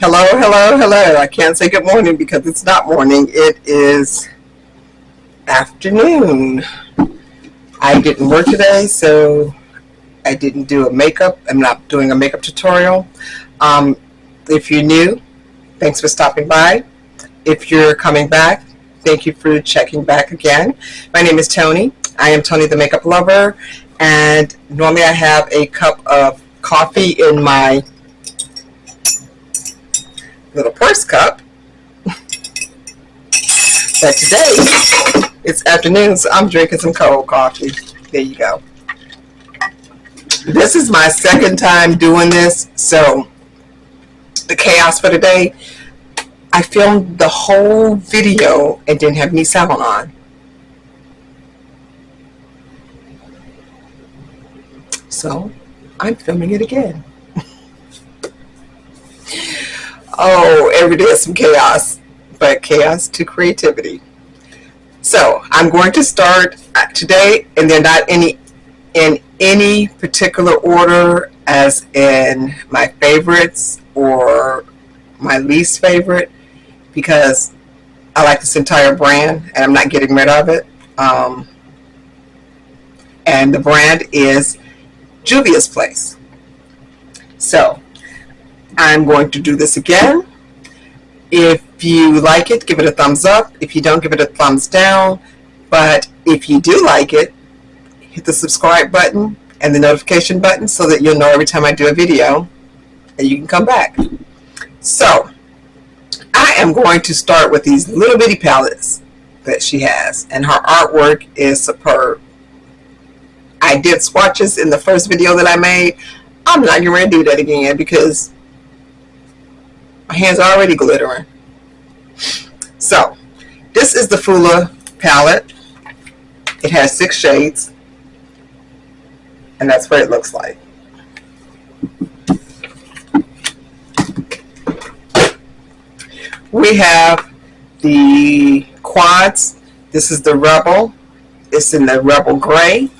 Hello, hello, hello. I can't say good morning because it's not morning. It is afternoon. I didn't work today, so I didn't do a makeup. I'm not doing a makeup tutorial. Um, if you're new, thanks for stopping by. If you're coming back, thank you for checking back again. My name is Tony. I am Tony the Makeup Lover, and normally I have a cup of coffee in my little purse cup. But today, it's afternoon, so I'm drinking some cold coffee. There you go. This is my second time doing this, so the chaos for today, I filmed the whole video and didn't have any sound on. So, I'm filming it again. Oh, every day is some chaos, but chaos to creativity. So, I'm going to start today, and they're not in any particular order, as in my favorites or my least favorite, because I like this entire brand and I'm not getting rid of it. And the brand is Juvia's Place. So I'm going to do this again. If you like it, give it a thumbs up. If you don't, give it a thumbs down. But if you do like it, hit the subscribe button and the notification button so that you'll know every time I do a video and you can come back. So I am going to start with these little bitty palettes that she has, and her artwork is superb. I did swatches in the first video that I made. I'm not going to do that again because my hands are already glittering. So this is the Fula palette. It has 6 shades, and that's what it looks like. We have the quads. This is the Rebel. It's in the Rebel Gray.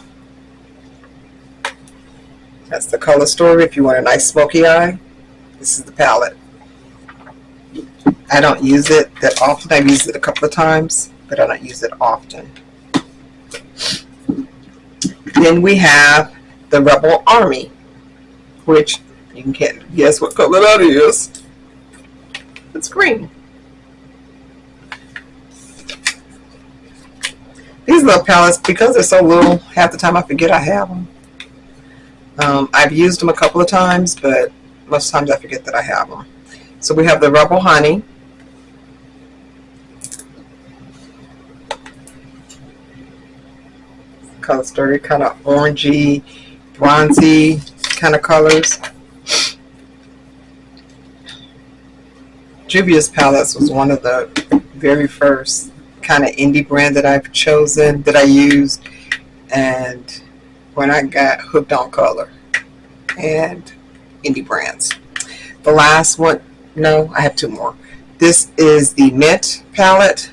That's the color story if you want a nice smoky eye. This is the palette. I don't use it that often. I've used it a couple of times, but I don't use it often. Then we have the Rebel Army, which you can guess what color that is. It's green. These little palettes, because they're so little, half the time I forget I have them. I've used them a couple of times, but most times I forget that I have them. So we have the Rebel Honey. Color story, kind of orangey, bronzy kind of colors. Juvia's palettes was one of the very first kind of indie brand that I've chosen, that I used, and when I got hooked on color and indie brands. The last one, no, I have 2 more. This is the Mint palette.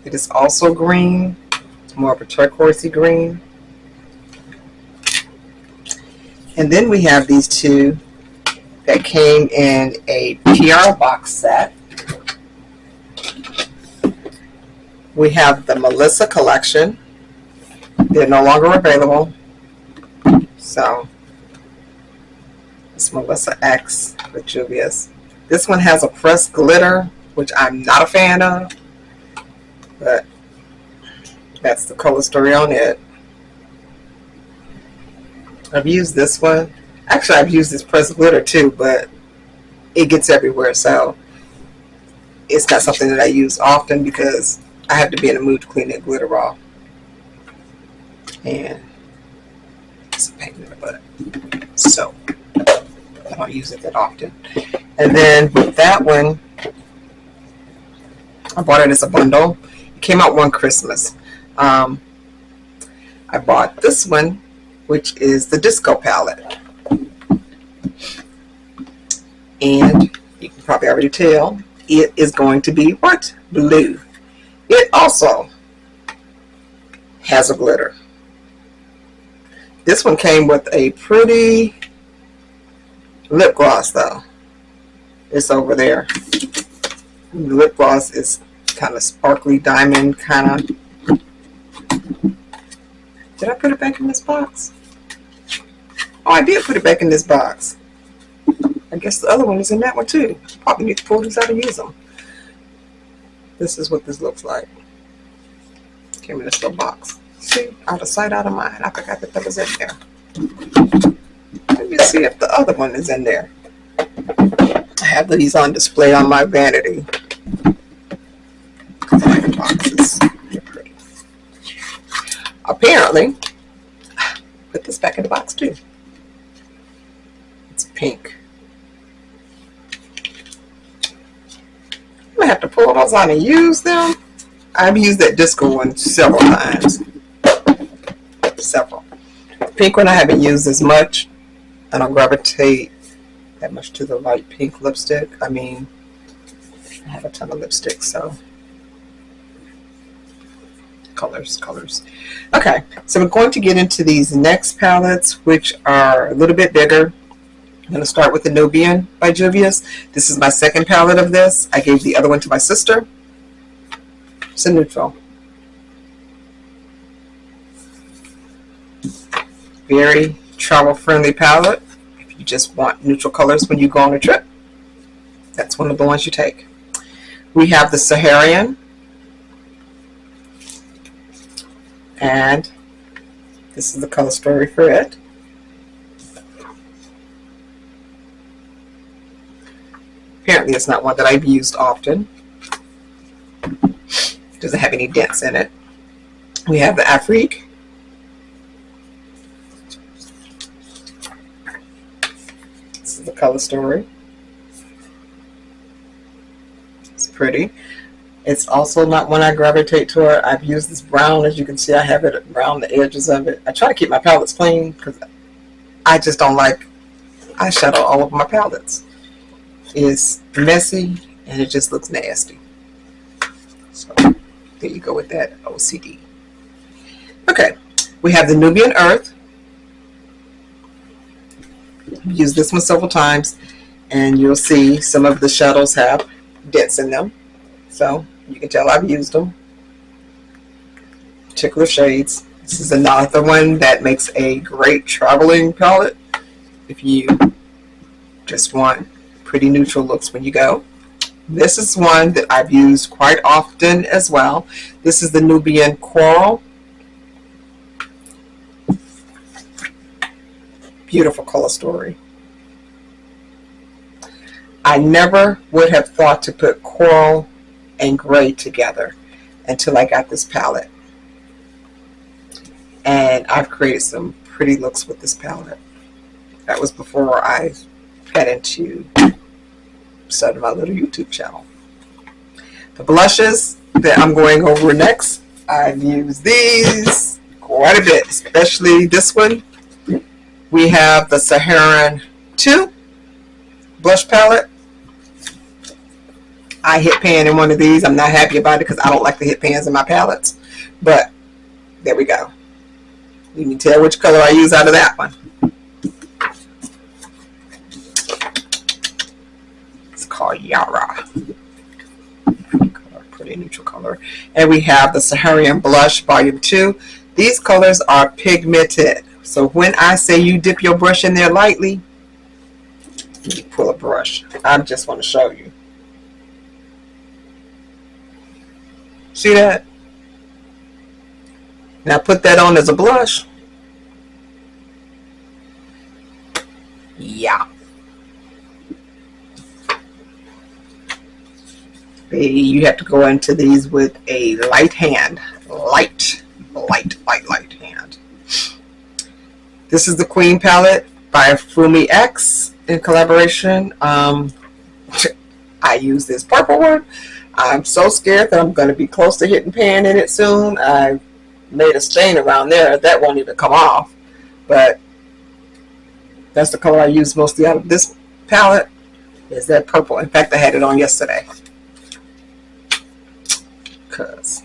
It is also green. It's more of a turquoisey green. And then we have these 2 that came in a PR box set. We have the Melissa collection. They're no longer available. So it's Melissa X with Juvia's. This one has a pressed glitter, which I'm not a fan of, but that's the color story on it. I've used this one. Actually, I've used this pressed glitter too, but it gets everywhere, so it's not something that I use often because I have to be in a mood to clean that glitter off. And it's a pain in the butt. So I don't use it that often. And then with that one, I bought it as a bundle. It came out one Christmas. I bought this one, which is the Disco palette. And you can probably already tell it is going to be what? Blue. It also has a glitter. This one came with a pretty lip gloss though. It's over there. The lip gloss is kind of sparkly diamond kind of. Did I put it back in this box? Oh, I did put it back in this box. I guess the other one is in that one too. Probably need to pull these out and use them. This is what this looks like. Came in this little box. See, out of sight, out of mind. I forgot that was in there. Let me see if the other one is in there. I have these on display on my vanity. Boxes. They're pretty. Apparently, put this back in the box too. It's pink. I'm gonna have to pull those out and use them. I've used that disco one several times. Several. Pink one I haven't used as much. I don't gravitate that much to the light pink lipstick. I mean, I have a ton of lipstick, so colors. Okay, so we're going to get into these next palettes, which are a little bit bigger. I'm going to start with the Nubian by Juvia's. This is my second palette of this. I gave the other one to my sister. It's a neutral. Very travel-friendly palette. If you just want neutral colors when you go on a trip, that's one of the ones you take. We have the Saharan. And this is the color story for it. Apparently it's not one that I've used often. Doesn't have any dents in it. We have the Afrique. This is the color story. It's pretty. It's also not one I gravitate toward. I've used this brown. As you can see, I have it around the edges of it. I try to keep my palettes clean because I just don't like eyeshadow all over my palettes. It's messy and it just looks nasty. So there you go with that OCD. Okay, we have the Nubian Earth. I've used this one several times and you'll see some of the shadows have dents in them. So you can tell I've used them. Particular shades. This is another one that makes a great traveling palette if you just want pretty neutral looks when you go. This is one that I've used quite often as well. This is the Nubian Coral. Beautiful color story. I never would have thought to put coral and gray together until I got this palette. And I've created some pretty looks with this palette. That was before I got into starting my little YouTube channel. The blushes that I'm going over next, I've used these quite a bit, especially this one. We have the Saharan 2 blush palette. I hit pan in one of these. I'm not happy about it because I don't like the hit pans in my palettes. But there we go. You can tell which color I use out of that one. It's called Yara. Pretty neutral color. And we have the Saharan Blush Volume 2. These colors are pigmented. So when I say you dip your brush in there lightly, you pull a brush. I just want to show you. See that? Now put that on as a blush. Yeah. You have to go into these with a light hand. Light hand. This is the Queen palette by Fumi X in collaboration. I use this purple one. I'm so scared that I'm going to be close to hitting pan in it soon. I made a stain around there. That won't even come off. But that's the color I use mostly out of this palette, is that purple. In fact, I had it on yesterday. Because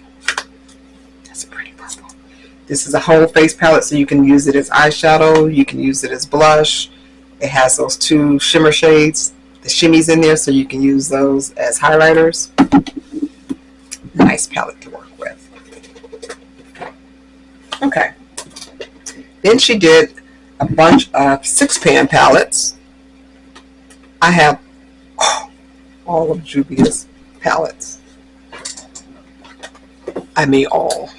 that's a pretty purple. This is a whole face palette, so you can use it as eyeshadow. You can use it as blush. It has those two shimmer shades. the shimmies in there, so you can use those as highlighters. Nice palette to work with. Okay. Then she did a bunch of 6-pan palettes. I have all of Juvia's palettes. I mean all.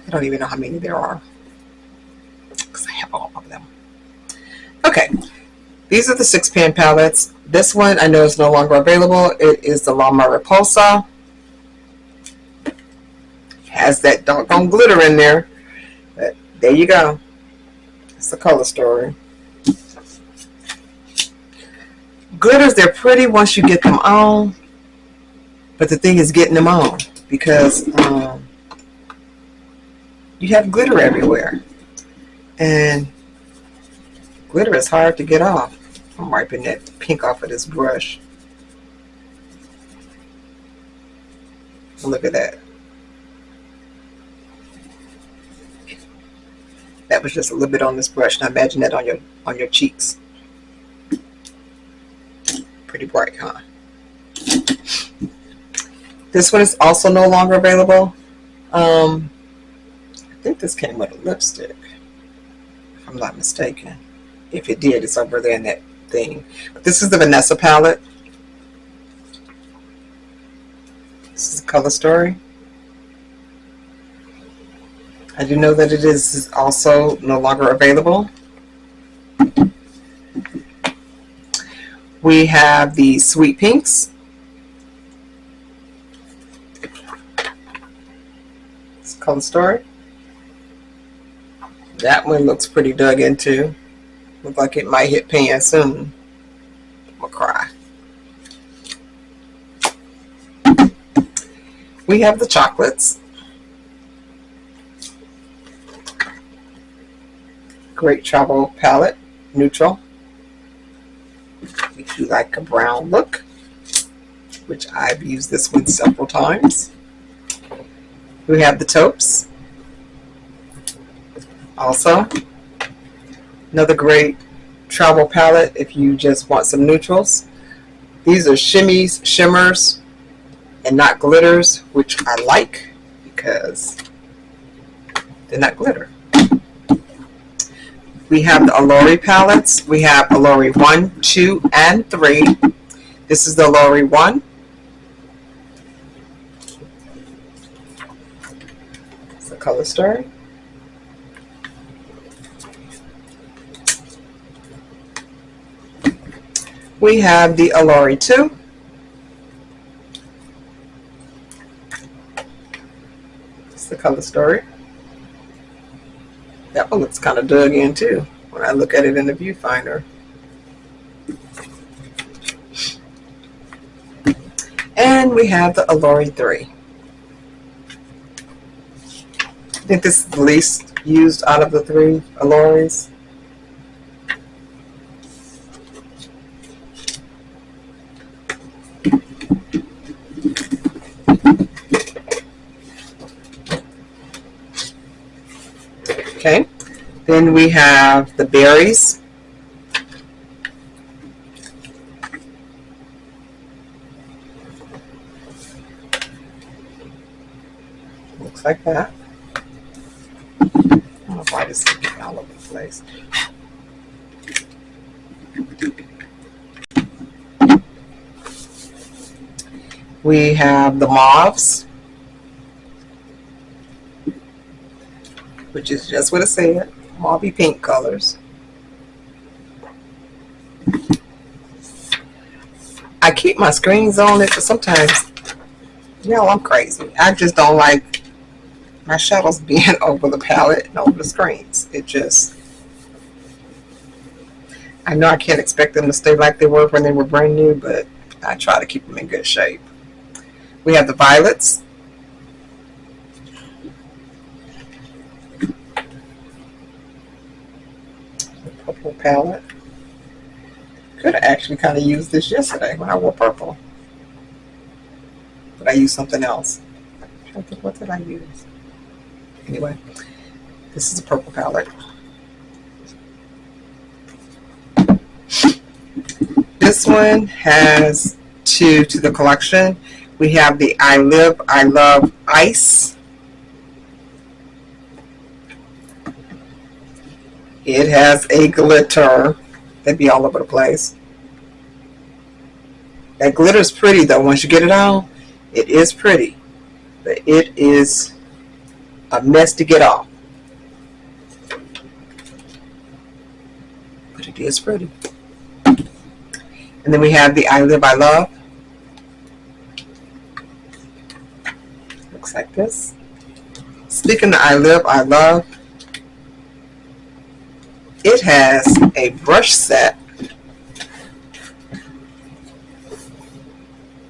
I don't even know how many there are because I have all of them. Okay, these are the 6-pan palettes. This one I know is no longer available. It is the La Mariposa. Has that doggone glitter in there, but there you go. It's the color story. Glitters, they're pretty once you get them on, but the thing is getting them on, because you have glitter everywhere, and glitter is hard to get off. I'm wiping that pink off of this brush. Look at that. That was just a little bit on this brush. Now imagine that on your cheeks. Pretty bright, huh? This one is also no longer available. I think this came with a lipstick, if I'm not mistaken. If it did, it's over there in that thing. But this is the Vanessa palette. This is the color story. I do know that it is also no longer available. We have the Sweet Pinks. It's the color story. That one looks pretty dug into. Looks like it might hit pan soon. I'm gonna cry. We have the chocolates. Great Travel palette, neutral. If you like a brown look, which I've used this one several times. We have the taupes. Also, another great travel palette if you just want some neutrals. These are shimmies, shimmers, and not glitters, which I like because they're not glitter. We have the Allure palettes. We have Allure 1, 2, and 3. This is the Allure 1. It's the color story. We have the Allure 2. It's the color story. That one looks kind of dug in too when I look at it in the viewfinder. And we have the Allure 3. I think this is the least used out of the 3 Allures. Okay, then we have the berries. Looks like that. I don't know why this is getting all over the place. We have the mauves, which is just what it said, mauvey pink colors. I keep my screens on it, but sometimes, I'm crazy. I just don't like my shadows being over the palette and over the screens. It just, I know I can't expect them to stay like they were when they were brand new, but I try to keep them in good shape. We have the violets. Purple palette. Could have actually kind of used this yesterday when I wore purple. But I used something else. I'm trying to think, what did I use? Anyway, this is a purple palette. This one has two to the collection. We have the I Live, I Love Ice. It has a glitter. That'd be all over the place. That glitter is pretty though. Once you get it on, it is pretty. But it is a mess to get off. But it is pretty. And then we have the I Live, I Love. Looks like this. Speaking of I Live, I Love, it has a brush set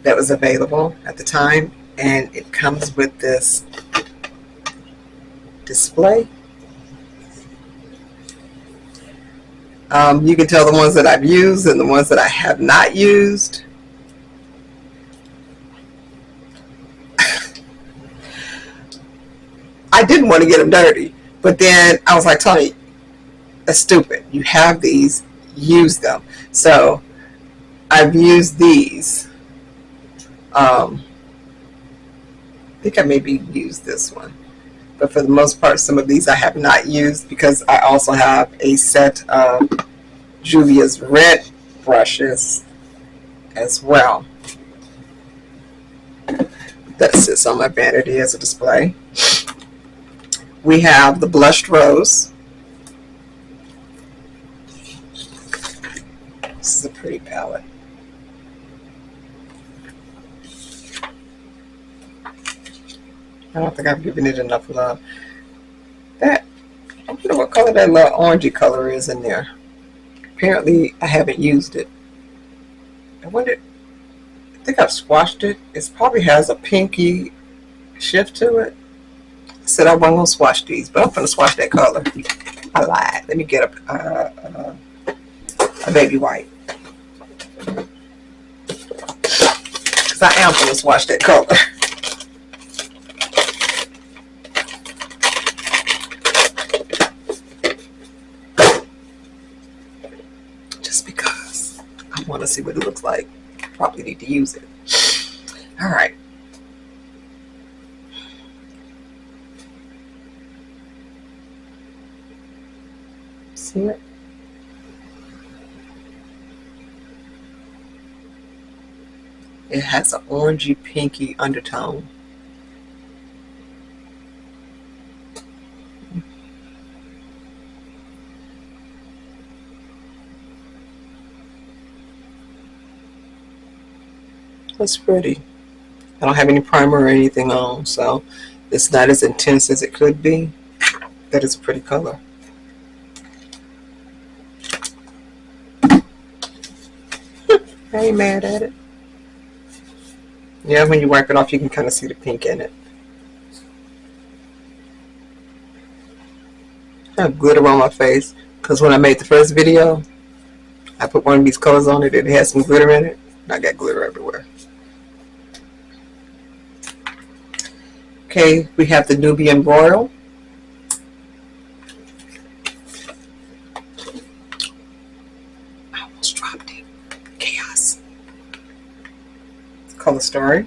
that was available at the time, and it comes with this display. You can tell the ones that I've used and the ones that I have not used. I didn't want to get them dirty, but then I was like, Tony, that's stupid. You have these, use them. So I've used these. I think I maybe used this one, but for the most part, some of these I have not used because I also have a set of Juvia's red brushes as well. That sits on my vanity as a display. We have the blushed rose. This is a pretty palette. I don't think I've given it enough love. That, I wonder what color that little orangey color is in there. Apparently, I haven't used it. I wonder, I think I've swatched it. It probably has a pinky shift to it. I said I wasn't going to swatch these, but I'm going to swatch that color. I lied. Let me get a baby white. Because I am going to swatch that color. Just because I want to see what it looks like. Probably need to use it. All right. See it? It has an orangey pinky undertone. That's pretty. I don't have any primer or anything on, so it's not as intense as it could be. That is a pretty color. I ain't mad at it. Yeah, when you wipe it off, you can kind of see the pink in it. I have glitter on my face because when I made the first video, I put one of these colors on it and it had some glitter in it. And I got glitter everywhere. Okay, we have the Nubian Royal. I almost dropped it. Chaos. Color Story.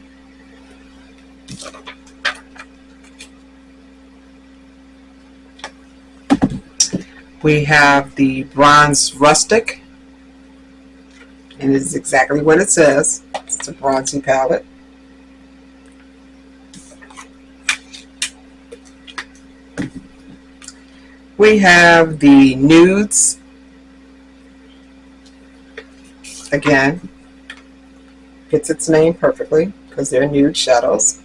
We have the Bronze Rustic. And it is exactly what it says. It's a bronzy palette. We have the Nudes. Again, fits its name perfectly because they're nude shadows.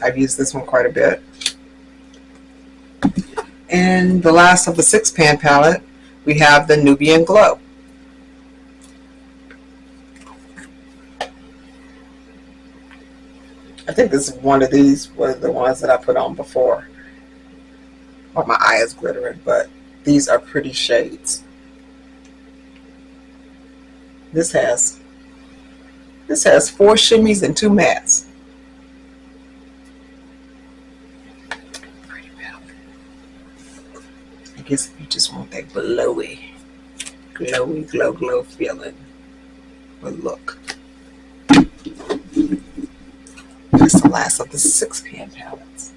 I've used this one quite a bit. And the last of the 6-pan palette, we have the Nubian Glow. I think this is one of these were the ones that I put on before. Or my eye is glittering, but these are pretty shades. This has 4 shimmies and 2 mattes. Pretty palette. I guess if you just want that glowy, glow feeling. would look. That's the last of the 6 pan palettes.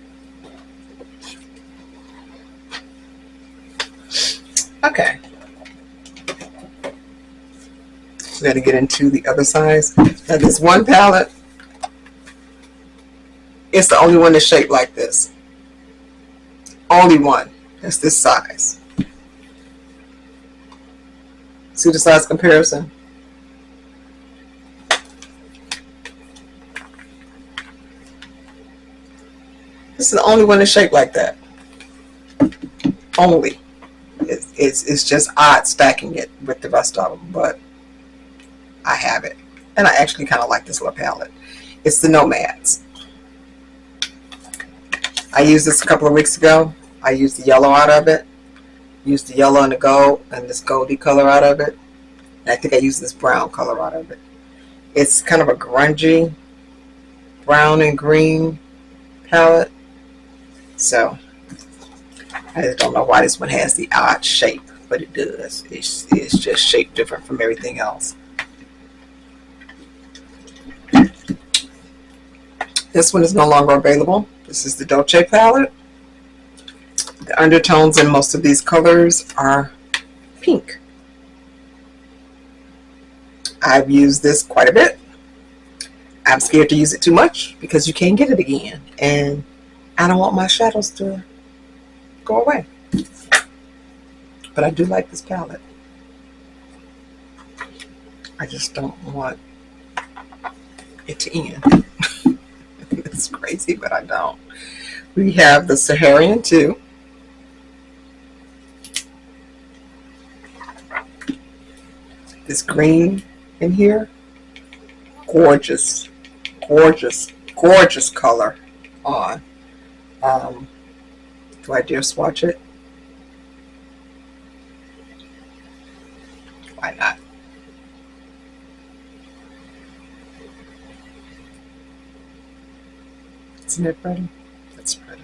Okay. We got to get into the other size. Now this one palette, it's the only one that's shaped like this. Only one that's this size. See the size comparison? This is the only one that's shaped like that. Only. It's just odd stacking it with the rest of them, but I have it. And I actually kind of like this little palette. It's the Nomads. I used this a couple of weeks ago. I used the yellow out of it. Used the yellow and the gold and this goldy color out of it. And I think I used this brown color out of it. It's kind of a grungy brown and green palette. So I just don't know why this one has the odd shape, but it does. It's just shaped different from everything else. This one is no longer available. This is the Dolce palette. The undertones in most of these colors are pink. I've used this quite a bit. I'm scared to use it too much because you can't get it again. And I don't want my shadows to go away. But I do like this palette. I just don't want it to end. It's crazy, but I don't. We have the Saharian too. This green in here. Gorgeous, gorgeous, gorgeous color on. Do I dare swatch it? Why not? Isn't it pretty? It's pretty.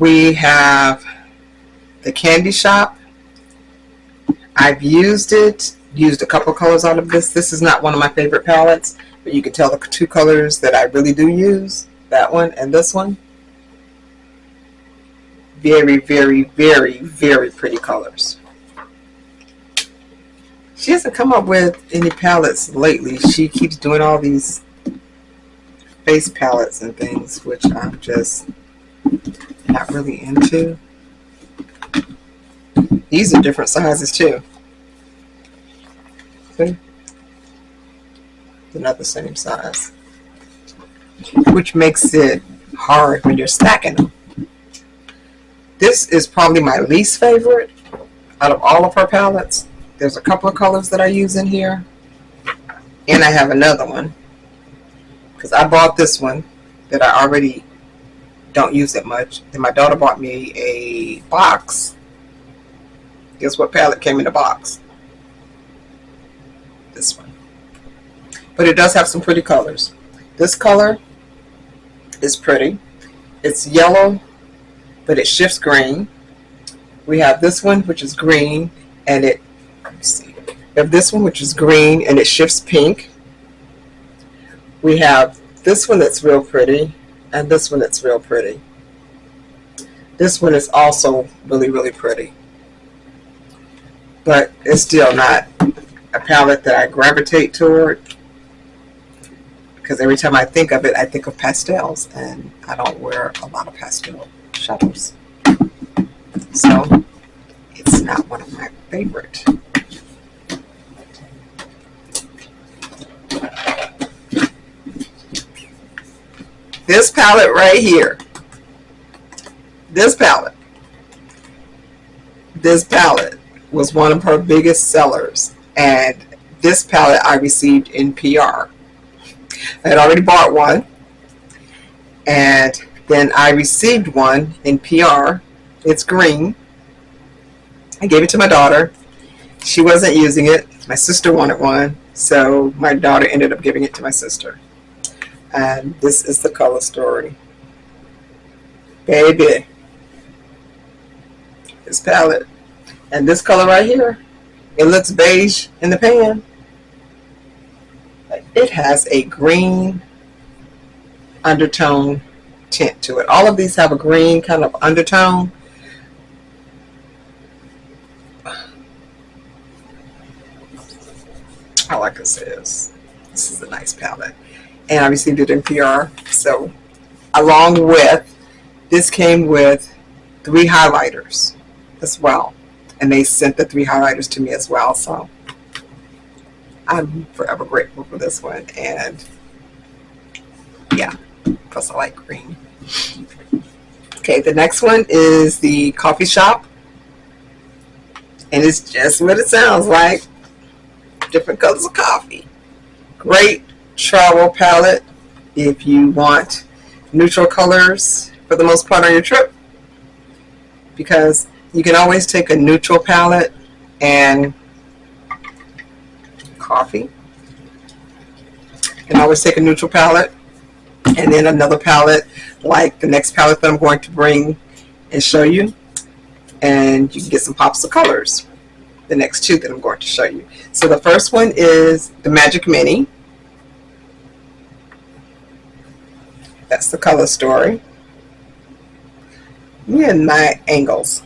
We have the Candy Shop. I've used it, used a couple colors out of this. This is not one of my favorite palettes, but you can tell the two colors that I really do use, that one and this one. Very, very, very, very pretty colors. She hasn't come up with any palettes lately. She keeps doing all these face palettes and things, which I'm just not really into. These are different sizes too. See? They're not the same size, which makes it hard when you're stacking them. This is probably my least favorite out of all of her palettes. There's a couple of colors that I use in here, and I have another one because I bought this one that I already don't use it much. Then my daughter bought me a box. Guess what palette came in the box? This one. But it does have some pretty colors. This color is pretty. It's yellow, but it shifts green. We have this one, which is green, and it, let me see. We have this one, which is green, and it shifts pink. We have this one that's real pretty, and this one that's real pretty. This one is also really, really pretty. But it's still not a palette that I gravitate toward, because every time I think of it, I think of pastels, and I don't wear a lot of pastel shadows. So it's not one of my favorite. This palette right here, this palette was one of her biggest sellers, and this palette I received in PR. I had already bought one, and then I received one in PR. It's green. I gave it to my daughter. She wasn't using it. My sister wanted one, so my daughter ended up giving it to my sister. And this is the color story. Baby, this palette. And this color right here, it looks beige in the pan. But it has a green undertone tint to it. All of these have a green kind of undertone. I like this. This is a nice palette. And I received it in PR. So along with, this came with 3 highlighters as well. And they sent the 3 highlighters to me as well. So I'm forever grateful for this one. And yeah, plus I like green. Okay, the next one is the Coffee Shop. And it's just what it sounds like. Different colors of coffee. Great travel palette if you want neutral colors for the most part on your trip. Because you can always take a neutral palette and coffee. You can always take a neutral palette and then another palette like the next palette that I'm going to bring and show you. And you can get some pops of colors. The next 2 that I'm going to show you. So the first one is the Magic Mini. That's the color story. And my angles.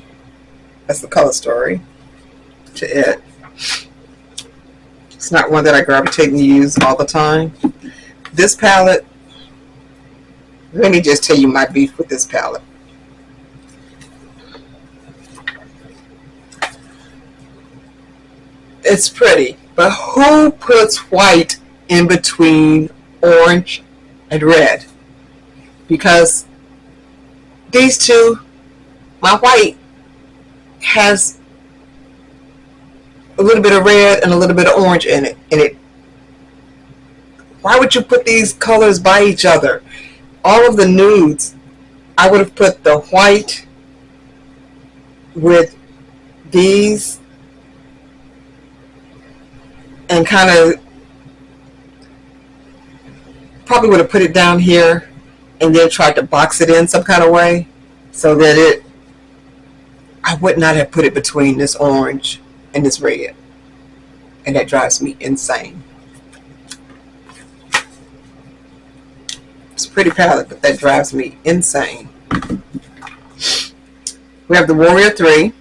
That's the color story to it. It's not one that I gravitate and use all the time. This palette, let me just tell you my beef with this palette. It's pretty, but who puts white in between orange and red? Because these two, my white has a little bit of red and a little bit of orange in it. Why would you put these colors by each other? All of the nudes, I would have put the white with these and kind of probably would have put it down here and then tried to box it in some kind of way so that I would not have put it between this orange and this red. And that drives me insane. It's a pretty palette, but that drives me insane. We have the Warrior 3.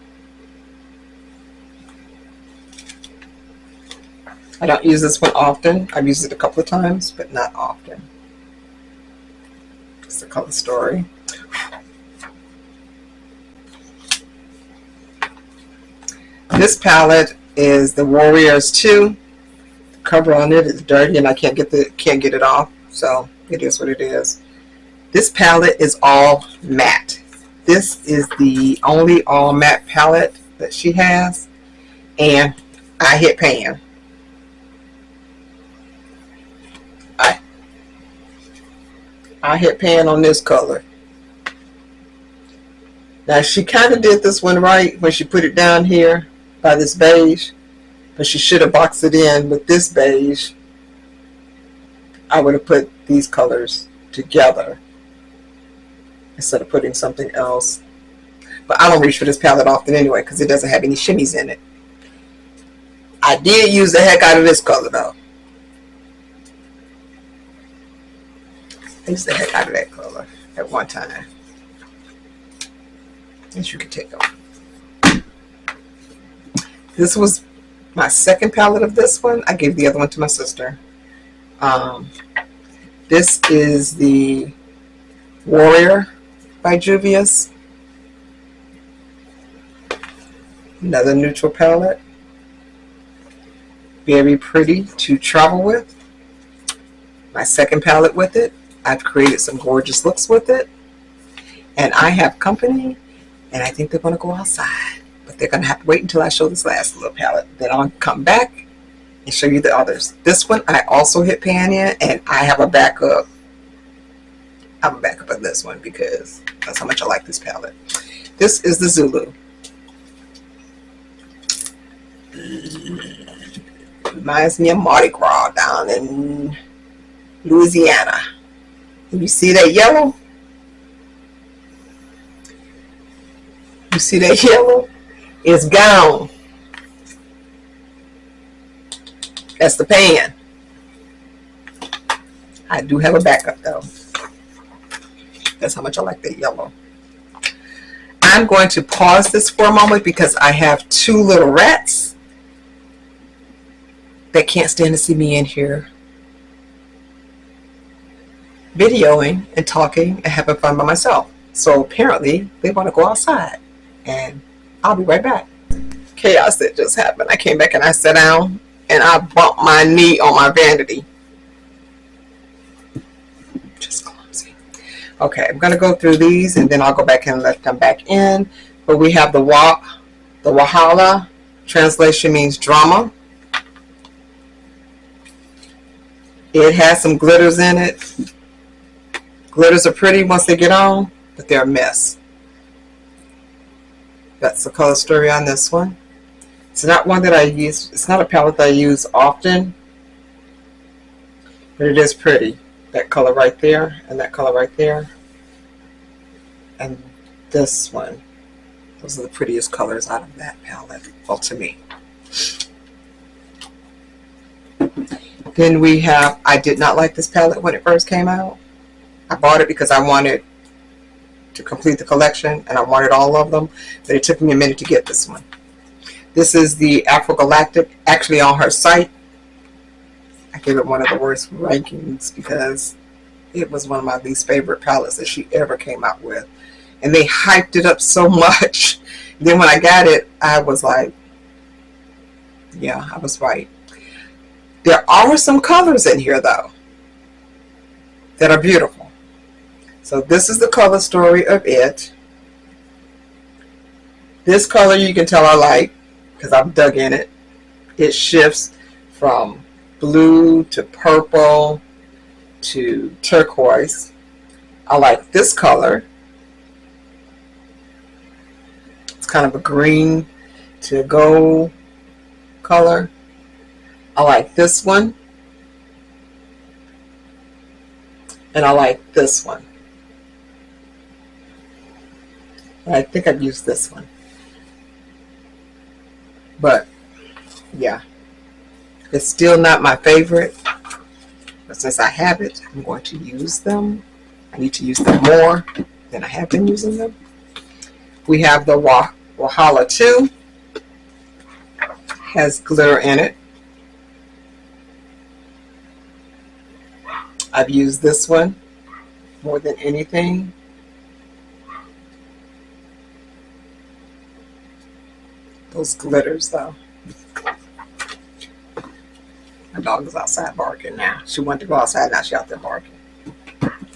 I don't use this one often. I've used it a couple of times, but not often. It's the color story. This palette is the Warriors 2. The cover on it is dirty and I can't get it off, so it is what it is. This palette is all matte. This is the only all matte palette that she has, and I hit pan. I hit pan on this color. Now she kind of did this one right when she put it down here by this beige, but she should have boxed it in with this beige. I would have put these colors together instead of putting something else. But I don't reach for this palette often anyway because it doesn't have any shimmies in it. I did use the heck out of this color though. I used the heck out of that color at one time. As you can take off. This was my second palette of this one. I gave the other one to my sister. This is the Warrior by Juvia's. Another neutral palette. Very pretty to travel with. My second palette with it. I've created some gorgeous looks with it. And I have company, and I think they're going to go outside. But they're going to have to wait until I show this last little palette. Then I'll come back and show you the others. This one I also hit pan in, and I have a backup. I have a backup of this one because that's how much I like this palette. This is the Zulu. Reminds me of Mardi Gras down in Louisiana. And you see that yellow? You see that yellow? It's gone. That's the pan. I do have a backup though. That's how much I like that yellow. I'm going to pause this for a moment because I have two little rats that can't stand to see me in here videoing and talking and having fun by myself. So apparently they want to go outside, and I'll be right back. Chaos that just happened. I came back and I sat down and I bumped my knee on my vanity. Just clumsy. Okay, I'm gonna go through these and then I'll go back and let them back in. But we have the Wahala, translation means drama. It has some glitters in it. Glitters are pretty once they get on, but they're a mess. That's the color story on this one. It's not one that I use. It's not a palette that I use often, but it is pretty. That color right there and that color right there. And this one. Those are the prettiest colors out of that palette, well, to me. Then we have, I did not like this palette when it first came out. I bought it because I wanted to complete the collection and I wanted all of them, but it took me a minute to get this one. This is the Afro Galactic. Actually, on her site, I gave it one of the worst rankings because it was one of my least favorite palettes that she ever came out with. And they hyped it up so much. Then when I got it, I was like, yeah, I was right. There are some colors in here, though, that are beautiful. So this is the color story of it. This color you can tell I like because I've dug in it. It shifts from blue to purple to turquoise. I like this color. It's kind of a green to gold color. I like this one. And I like this one. I think I've used this one. But yeah, it's still not my favorite. But since I have it, I'm going to use them. I need to use them more than I have been using them. We have the Wahala 2. Has glitter in it. I've used this one more than anything. Those glitters, though. My dog is outside barking now. She wanted to go outside, now she's out there barking.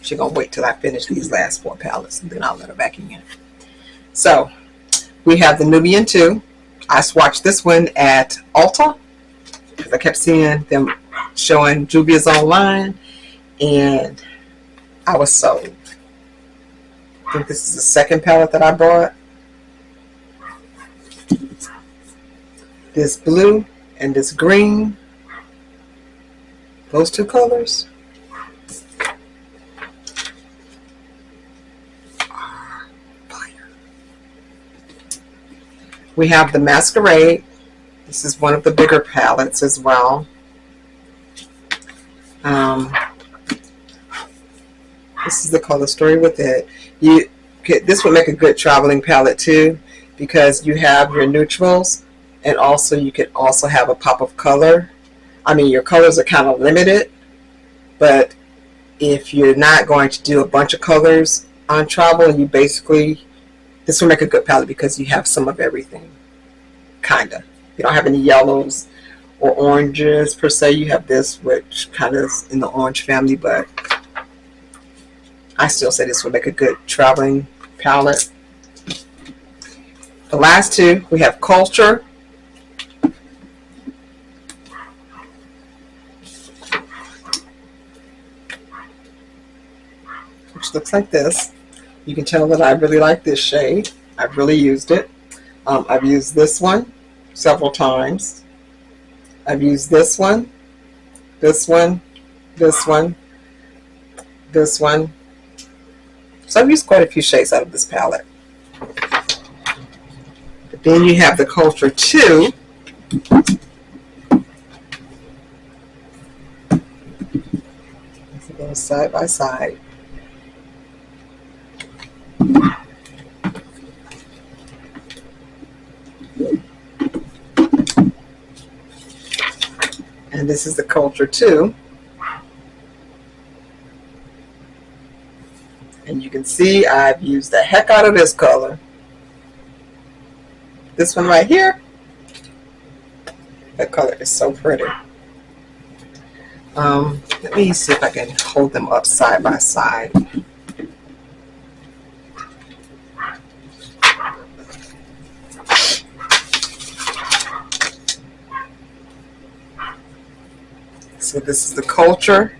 She's going to wait till I finish these last 4 palettes, and then I'll let her back in. So, we have the Nubian 2. I swatched this one at Ulta, because I kept seeing them showing Juvia's online, and I was sold. I think this is the second palette that I bought. This blue and this green, those two colors are fire. We have the Masquerade. This is one of the bigger palettes as well. This is the color story with it. This would make a good traveling palette too, because you have your neutrals, and also you could also have a pop of color. I mean, your colors are kind of limited, but if you're not going to do a bunch of colors on travel, you basically, this will make a good palette because you have some of everything, kind of. You don't have any yellows or oranges per se. You have this, which kind of is in the orange family, but I still say this will make a good traveling palette. The last two, we have Culture. Which looks like this. You can tell that I really like this shade. I've really used it. I've used this one several times. I've used this one, this one, this one. this one. So I've used quite a few shades out of this palette. But then you have the Culture 2. Go side by side. And this is the Culture 2. And you can see I've used the heck out of this color. This one right here, that color is so pretty. Let me see if I can hold them up side by side. So this is the Culture.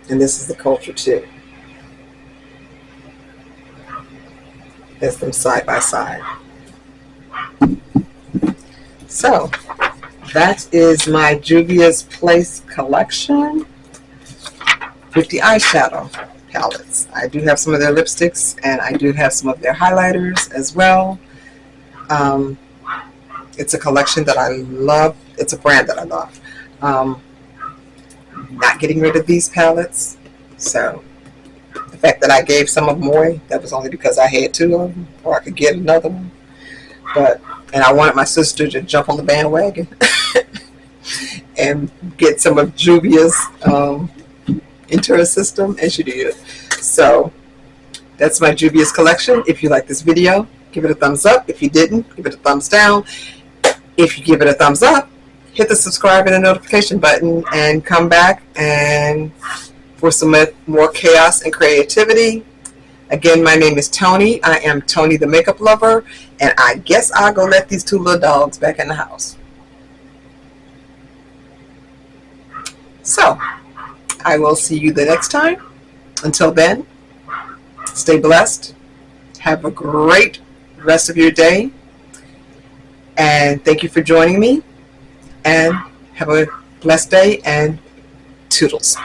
And this is the Culture 2. That's them side by side. So that is my Juvia's Place collection with the eyeshadow palettes. I do have some of their lipsticks, and I do have some of their highlighters as well. It's a collection that I love. It's a brand that I love. Not getting rid of these palettes. So the fact that I gave some of them away, that was only because I had 2 of them, or I could get another one. And I wanted my sister to jump on the bandwagon and get some of Juvia's into her system, and she did. So that's my Juvia's collection. If you like this video, give it a thumbs up. If you didn't, give it a thumbs down. If you give it a thumbs up, hit the subscribe and the notification button, and come back and for some more chaos and creativity. Again, my name is Tony. I am Tony the Makeup Lover, and I guess I'll go let these 2 little dogs back in the house. So, I will see you the next time. Until then, stay blessed. Have a great rest of your day. And thank you for joining me. And have a blessed day, and toodles.